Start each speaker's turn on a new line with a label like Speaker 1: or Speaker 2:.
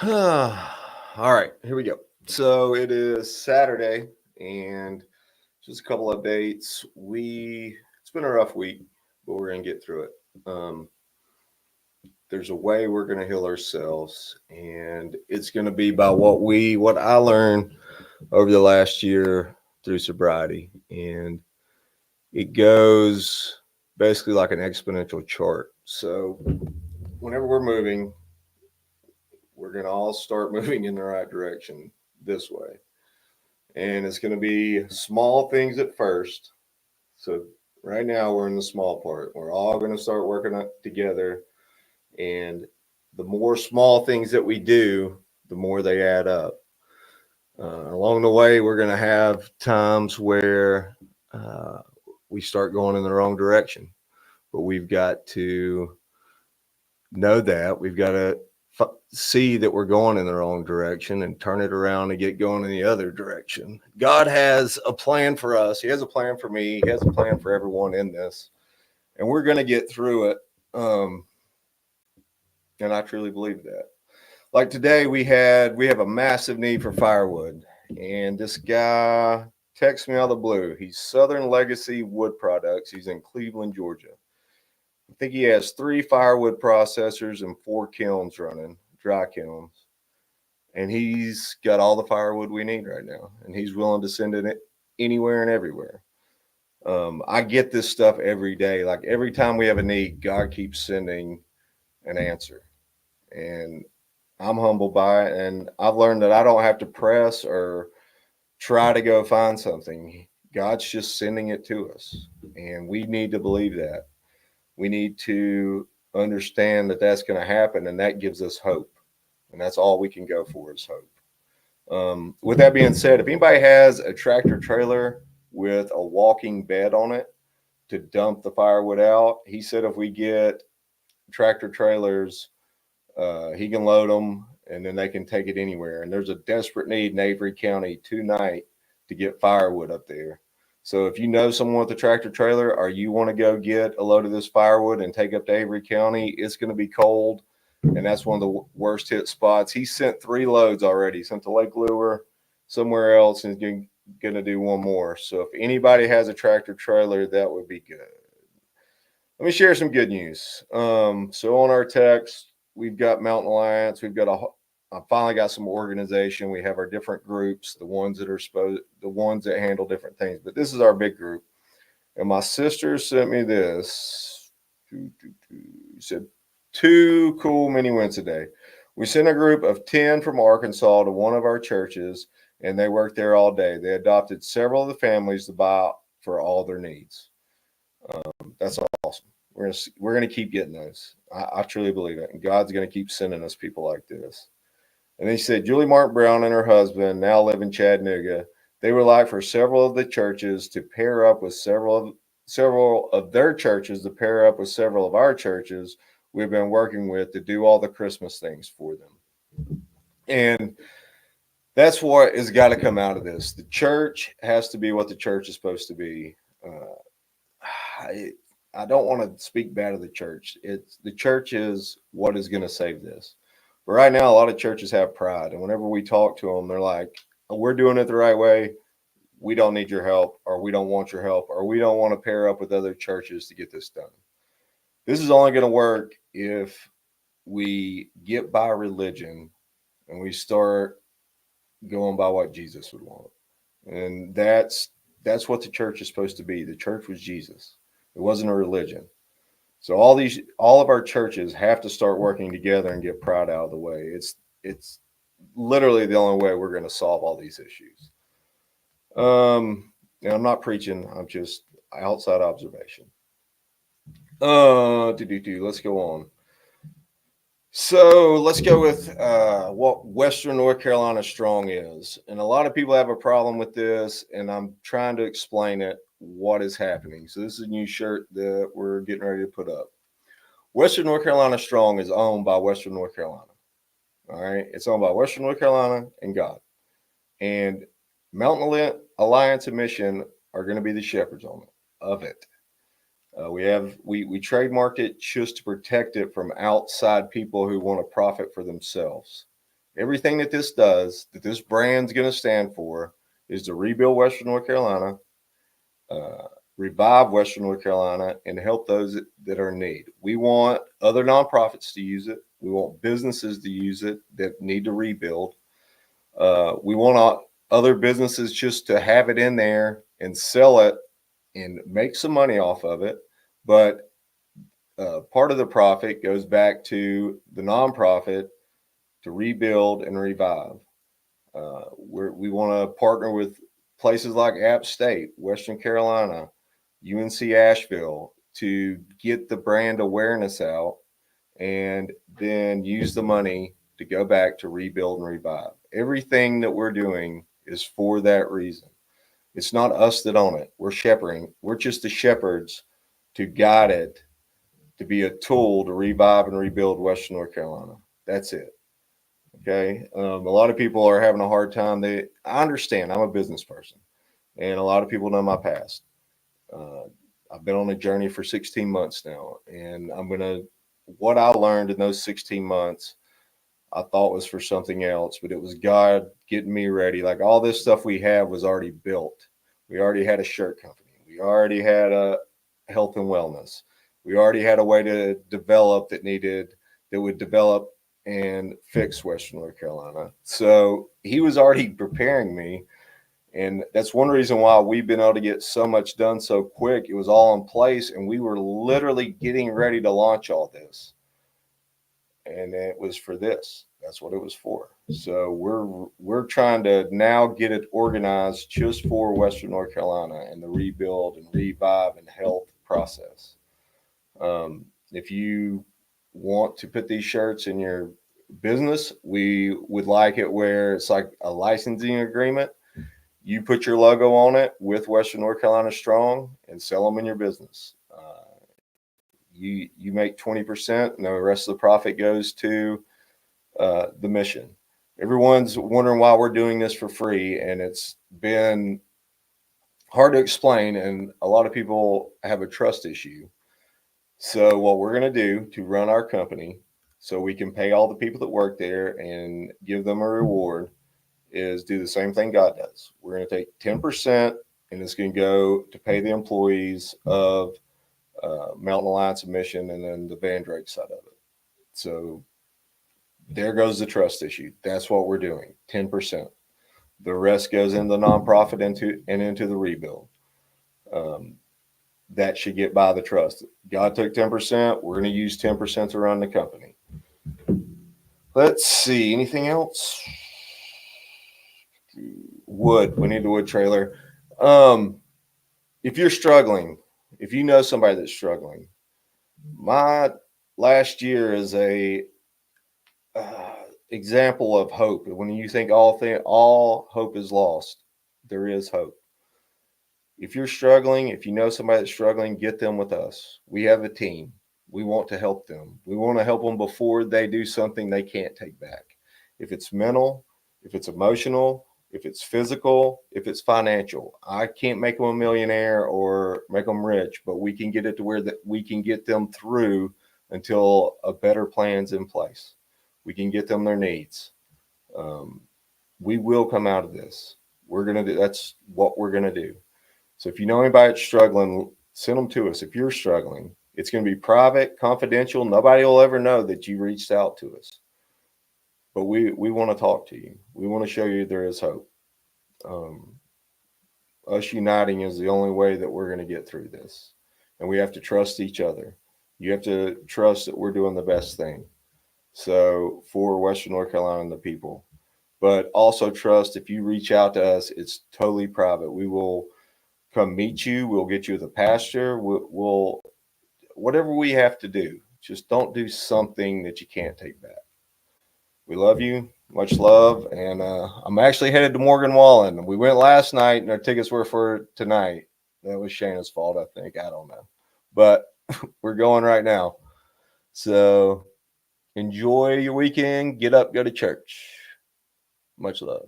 Speaker 1: All right, here we go. So it is Saturday, and just a couple updates. It's been a rough week, but we're gonna get through it. Um, there's a way we're gonna heal ourselves, and it's gonna be by what I learned over the last year through sobriety, and it goes basically like an exponential chart. So whenever we're moving, we're gonna all start moving in the right direction this way. And it's going to be small things at first. So right now we're in the small part. We're all going to start working up together, and the more small things that we do, the more they add up. Along the way, we're going to have times where uh, we start going in the wrong direction, but we've got to know that we've got to see that we're going in the wrong direction and turn it around and get going in the other direction. God has a plan for us. He has a plan for me. He has a plan for everyone in this, and we're going to get through it. Um, and I truly believe that. Like today, we have a massive need for firewood, and this guy texts me out of the blue. He's Southern Legacy Wood Products. He's in Cleveland, Georgia. I think he has 3 firewood processors and 4 kilns running, dry kilns. And he's got all the firewood we need right now. And he's willing to send it anywhere and everywhere. I get this stuff every day. Like every time we have a need, God keeps sending an answer. And I'm humbled by it. And I've learned that I don't have to press or try to go find something. God's just sending it to us. And we need to believe that. We need to understand that that's going to happen, and that gives us hope. And that's all we can go for is hope. With that being said, if anybody has a tractor trailer with a walking bed on it to dump the firewood out, he said if we get tractor trailers, he can load them and then they can take it anywhere. And there's a desperate need in Avery County tonight to get firewood up there. So if you know someone with a tractor trailer or you want to go get a load of this firewood and take up to Avery County, it's going to be cold. And that's one of the worst hit spots. He sent 3 loads already, sent to Lake Lure, somewhere else, and he's going to do one more. So if anybody has a tractor trailer, that would be good. Let me share some good news. So on our text, we've got Mountain Alliance. I finally got some organization. We have our different groups, the ones that handle different things. But this is our big group. And my sister sent me this. Said 2 cool mini wins today. We sent a group of 10 from Arkansas to one of our churches, and they worked there all day. They adopted several of the families to buy for all their needs. That's awesome. We're gonna keep getting those. I truly believe it, and God's gonna keep sending us people like this. And then she said Julie Mark Brown and her husband now live in Chattanooga. They would like for several of the churches to pair up with several of their churches to pair up with several of our churches we've been working with to do all the Christmas things for them. And that's what has got to come out of this. The church has to be what the church is supposed to be. I don't want to speak bad of the church. The church is what is going to save this. But right now, a lot of churches have pride, and whenever we talk to them, they're like, oh, "We're doing it the right way. We don't need your help, or we don't want your help, or we don't want to pair up with other churches to get this done." This is only going to work if we get by religion and we start going by what Jesus would want. And that's what the church is supposed to be. The church was Jesus. It wasn't a religion. So all of our churches have to start working together and get pride out of the way. It's literally the only way we're going to solve all these issues. And I'm not preaching. I'm just outside observation. Let's go on. So let's go with what Western North Carolina Strong is. And a lot of people have a problem with this, and I'm trying to explain it, what is happening. So this is a new shirt that we're getting ready to put up. Western North Carolina Strong is owned by Western North Carolina. All right. It's owned by Western North Carolina and God. And Mountain Alliance and Mission are going to be the shepherds of it. We trademarked it just to protect it from outside people who want to profit for themselves. Everything that this does, that this brand's going to stand for, is to rebuild Western North Carolina, revive Western North Carolina, and help those that are in need. We want other nonprofits to use it. We want businesses to use it that need to rebuild. We want other businesses just to have it in there and sell it and make some money off of it. But part of the profit goes back to the nonprofit to rebuild and revive. We want to partner with places like App State, Western Carolina, UNC Asheville to get the brand awareness out, and then use the money to go back to rebuild and revive. Everything that we're doing is for that reason. It's not us that own it. We're shepherding. We're just the shepherds to guide it, to be a tool to revive and rebuild Western North Carolina. That's it. Okay. A lot of people are having a hard time. I understand. I'm a business person, and a lot of people know my past. I've been on a journey for 16 months now, and what I learned in those 16 months, I thought was for something else, but it was God getting me ready. Like, all this stuff we have was already built. We already had a shirt company. We already had a health and wellness. We already had a way to develop that would develop and fix Western North Carolina. So he was already preparing me. And that's one reason why we've been able to get so much done so quick. It was all in place, and we were literally getting ready to launch all this. And it was for this. That's what it was for. So we're trying to now get it organized just for Western North Carolina and the rebuild and revive and health process. If you want to put these shirts in your business, we would like it where it's like a licensing agreement. You put your logo on it with Western North Carolina Strong and sell them in your business. You make 20%, and the rest of the profit goes to the mission. Everyone's wondering why we're doing this for free, and it's been hard to explain, and a lot of people have a trust issue. So what we're going to do to run our company so we can pay all the people that work there and give them a reward is do the same thing God does. We're going to take 10%, and it's going to go to pay the employees of Mountain Alliance and Mission, and then the Van Drake side of it. So there goes the trust issue. That's what we're doing, 10%. The rest goes into the nonprofit into the rebuild. That should get by the trust. God took 10%. We're going to use 10% to run the company. Let's see. Anything else? Wood. We need the wood trailer. If you're struggling, if you know somebody that's struggling, my last year is a example of hope. When you think all hope is lost, there is hope. If you're struggling, if you know somebody that's struggling, get them with us. We have a team. We want to help them. We want to help them before they do something they can't take back. If it's mental, if it's emotional, if it's physical, if it's financial. I can't make them a millionaire or make them rich, but we can get it to where that we can get them through until a better plan's in place. We can get them their needs. We will come out of this. That's what we're going to do. So if you know anybody that's struggling, send them to us. If you're struggling, it's going to be private, confidential. Nobody will ever know that you reached out to us. But we want to talk to you. We want to show you there is hope. Us uniting is the only way that we're going to get through this. And we have to trust each other. You have to trust that we're doing the best thing. So for Western North Carolina and the people. But also trust if you reach out to us, it's totally private. We will come meet you. We'll get you to the pasture. We'll whatever we have to do. Just don't do something that you can't take back. We love you. Much love. And I'm actually headed to Morgan Wallen. We went last night, and our tickets were for tonight. That was Shayna's fault, I think. I don't know. But we're going right now. So enjoy your weekend. Get up, go to church. Much love.